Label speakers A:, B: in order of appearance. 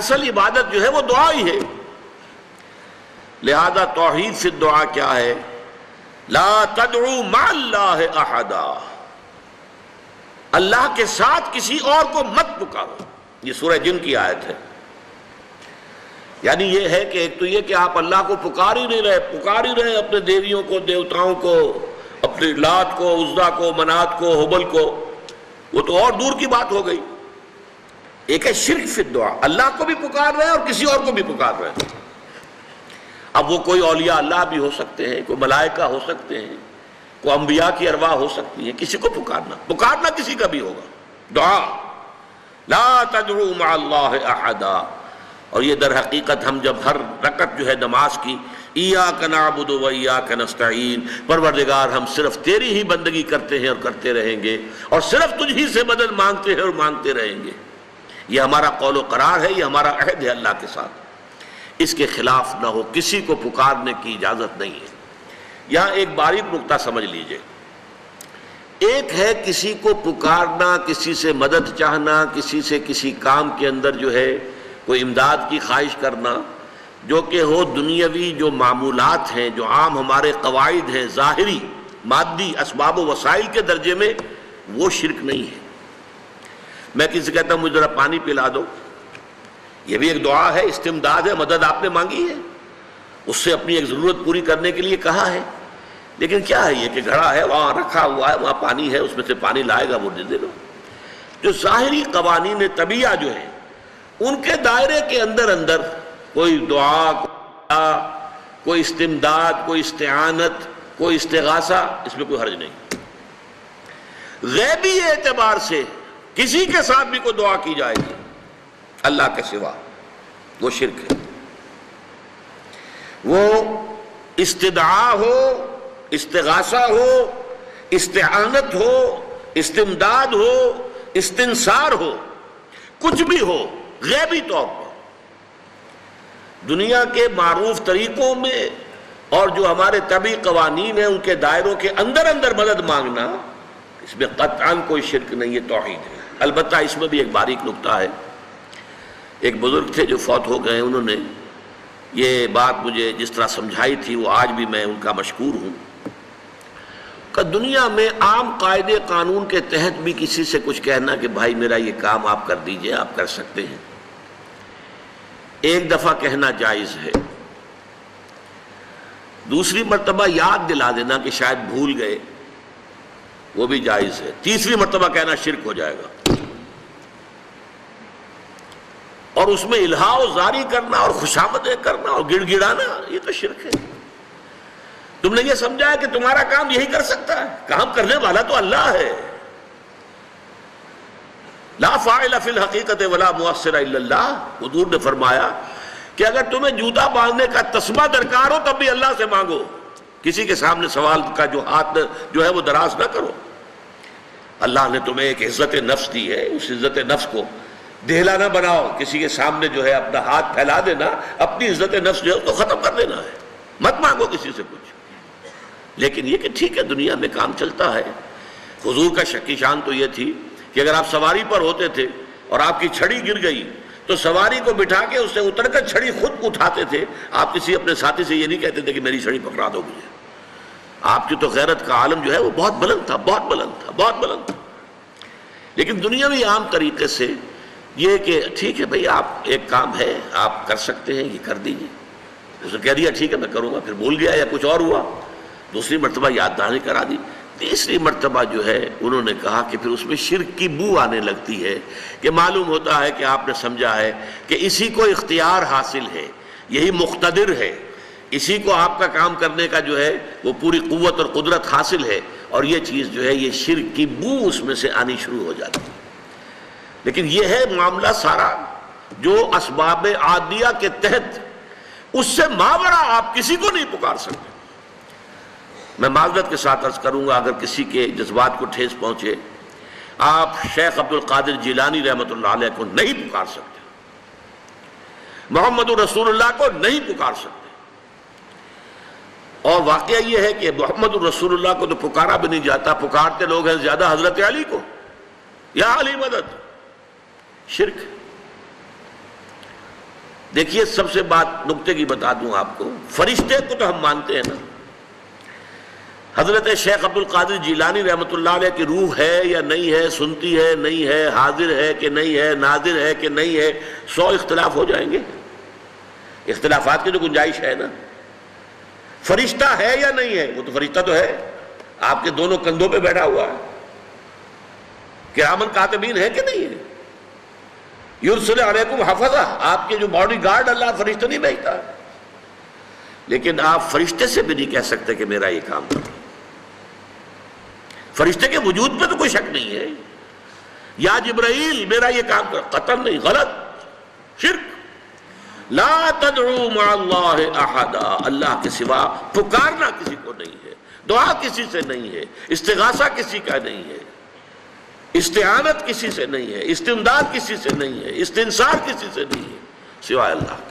A: اصل عبادت جو ہے وہ دعا ہی ہے۔ لہذا توحید فی الدعا کیا ہے؟ لا تدعو مع اللہ احدا، اللہ کے ساتھ کسی اور کو مت پکارو۔ یہ سورہ جن کی آیت ہے۔ یعنی یہ ہے کہ ایک تو یہ کہ آپ اللہ کو پکار ہی رہے اپنے دیویوں کو، دیوتاؤں کو، اپنے لات کو، عزا کو، منات کو، حبل کو، وہ تو اور دور کی بات ہو گئی۔ ایک ہے شرک فی الدعا، اللہ کو بھی پکار رہے ہیں اور کسی اور کو بھی پکار رہے ہیں۔ اب وہ کوئی اولیاء اللہ بھی ہو سکتے ہیں، کوئی ملائکہ ہو سکتے ہیں، کوئی انبیاء کی ارواح ہو سکتی ہیں، کسی کو پکارنا کسی کا بھی ہوگا۔ دعا لا تدعو مع اللہ احدا۔ اور یہ در حقیقت ہم جب ہر رکعت جو ہے نماز کی ایاک نعبد و ایاک نستعین، پروردگار ہم صرف تیری ہی بندگی کرتے ہیں اور کرتے رہیں گے، اور صرف تجھ ہی سے مدد مانگتے ہیں اور مانگتے رہیں گے، یہ ہمارا قول و قرار ہے، یہ ہمارا عہد ہے اللہ کے ساتھ۔ اس کے خلاف نہ ہو، کسی کو پکارنے کی اجازت نہیں ہے۔ یہاں ایک باریک نکتہ سمجھ لیجئے۔ ایک ہے کسی کو پکارنا، کسی سے مدد چاہنا، کسی سے کسی کام کے اندر جو ہے کوئی امداد کی خواہش کرنا، جو کہ ہو دنیاوی جو معمولات ہیں، جو عام ہمارے قواعد ہیں، ظاہری مادی اسباب و وسائل کے درجے میں، وہ شرک نہیں ہے۔ میں کسی سے کہتا ہوں مجھے ذرا پانی پلا دو، یہ بھی ایک دعا ہے، استمداد ہے، مدد آپ نے مانگی ہے، اس سے اپنی ایک ضرورت پوری کرنے کے لیے کہا ہے۔ لیکن کیا ہے یہ کہ گھڑا ہے، وہاں رکھا ہوا ہے، وہاں پانی ہے، اس میں سے پانی لائے گا وہ دے دو۔ جو ظاہری قوانین طبیعہ جو ہیں، ان کے دائرے کے اندر کوئی دعا، کوئی استمداد، کوئی استعانت، کوئی استغاثہ، اس میں کوئی حرج نہیں۔ غیبی اعتبار سے کسی کے ساتھ بھی کوئی دعا کی جائے گی اللہ کے سوا، وہ شرک ہے۔ وہ استدعا ہو، استغاثہ ہو، استعانت ہو، استمداد ہو، استنصار ہو، کچھ بھی ہو، غیبی طور پر دنیا کے معروف طریقوں میں اور جو ہمارے طبعی قوانین ہیں ان کے دائروں کے اندر مدد مانگنا، اس میں قطعاً کوئی شرک نہیں ہے، توحید ہے۔ البتہ اس میں بھی ایک باریک نکتہ ہے۔ ایک بزرگ تھے جو فوت ہو گئے، انہوں نے یہ بات مجھے جس طرح سمجھائی تھی وہ آج بھی میں ان کا مشکور ہوں کہ دنیا میں عام قاعدے قانون کے تحت بھی کسی سے کچھ کہنا کہ بھائی میرا یہ کام آپ کر دیجئے، آپ کر سکتے ہیں، ایک دفعہ کہنا جائز ہے، دوسری مرتبہ یاد دلا دینا کہ شاید بھول گئے، وہ بھی جائز ہے، تیسری مرتبہ کہنا شرک ہو جائے گا۔ اور اس میں الہا و زاری کرنا اور خوشامدیں کرنا اور گڑ گڑانا، یہ تو شرک ہے۔ تم نے یہ سمجھا ہے کہ تمہارا کام یہی کر سکتا ہے، کام کرنے والا تو اللہ ہے۔ لا فاعل فی الحقیقت ولا مؤثر الا اللہ، حضور نے فرمایا کہ اگر تمہیں جوتا باندھنے کا تسمہ درکار ہو تب بھی اللہ سے مانگو، کسی کے سامنے سوال کا جو ہاتھ جو ہے وہ دراز نہ کرو۔ اللہ نے تمہیں ایک عزت نفس دی ہے، اس عزت نفس کو دہلا نہ بناؤ، کسی کے سامنے جو ہے اپنا ہاتھ پھیلا دینا، اپنی عزت نفس جو ہے اس کو ختم کر دینا ہے، مت مانگو کسی سے کچھ۔ لیکن یہ کہ ٹھیک ہے دنیا میں کام چلتا ہے۔ حضور کا شکی شان تو یہ تھی کہ اگر آپ سواری پر ہوتے تھے اور آپ کی چھڑی گر گئی تو سواری کو بٹھا کے اس سے اتر کر چھڑی خود اٹھاتے تھے، آپ کسی اپنے ساتھی سے یہ نہیں کہتے تھے کہ میری چھڑی پکڑا دو مجھے۔ آپ کی تو غیرت کا عالم جو ہے وہ بہت بلند تھا، بہت بلند تھا، بہت بلند تھا۔ لیکن دنیاوی عام طریقے سے یہ کہ ٹھیک ہے بھئی آپ ایک کام ہے آپ کر سکتے ہیں، یہ کر دیجیے، اس نے کہہ دیا ٹھیک ہے میں کروں گا، پھر بھول گیا یا کچھ اور ہوا، دوسری مرتبہ یاد دہانی کرا دی، تیسری مرتبہ جو ہے انہوں نے کہا کہ پھر اس میں شرک کی بو آنے لگتی ہے کہ معلوم ہوتا ہے کہ آپ نے سمجھا ہے کہ اسی کو اختیار حاصل ہے، یہی مقتدر ہے، اسی کو آپ کا کام کرنے کا جو ہے وہ پوری قوت اور قدرت حاصل ہے، اور یہ چیز جو ہے یہ شرک کی بو اس میں سے آنی شروع ہو جاتی ہے۔ لیکن یہ ہے معاملہ سارا جو اسباب عادیہ کے تحت، اس سے ماورا آپ کسی کو نہیں پکار سکتے۔ میں معذرت کے ساتھ عرض کروں گا اگر کسی کے جذبات کو ٹھیس پہنچے، آپ شیخ عبد القادر جیلانی رحمۃ اللہ علیہ کو نہیں پکار سکتے، محمد رسول اللہ کو نہیں پکار سکتے، اور واقعہ یہ ہے کہ محمد رسول اللہ کو تو پکارا بھی نہیں جاتا، پکارتے لوگ ہیں زیادہ حضرت علی کو، یا علی مدد، شرک۔ دیکھیے سب سے بات نکتے کی بتا دوں آپ کو، فرشتے کو تو ہم مانتے ہیں نا، حضرت شیخ عبد القادر جیلانی رحمۃ اللہ علیہ کی روح ہے یا نہیں ہے، سنتی ہے نہیں ہے، حاضر ہے کہ نہیں ہے، ناظر ہے کہ نہیں ہے، 100 اختلاف ہو جائیں گے، اختلافات کی تو گنجائش ہے نا۔ فرشتہ ہے یا نہیں ہے؟ وہ تو فرشتہ تو ہے، آپ کے دونوں کندھوں پہ بیٹھا ہوا ہے، کرامن کاتبین ہے کہ نہیں ہے؟ یرسل علیکم حفظہ، آپ کے جو باڈی گارڈ اللہ فرشتہ نہیں بھیجتا، لیکن آپ فرشتے سے بھی نہیں کہہ سکتے کہ میرا یہ کام کرو۔ فرشتے کے وجود پہ تو کوئی شک نہیں ہے، یا جبرائیل میرا یہ کام کرو، قطعاً نہیں، غلط، شرک۔ لا تدعو مع اللہ احدا، اللہ کے سوا پکارنا کسی کو نہیں ہے، دعا کسی سے نہیں ہے، استغاثہ کسی کا نہیں ہے، استعانت کسی سے نہیں ہے، استمداد کسی سے نہیں ہے، استنصار کسی سے نہیں ہے، سوائے اللہ کے۔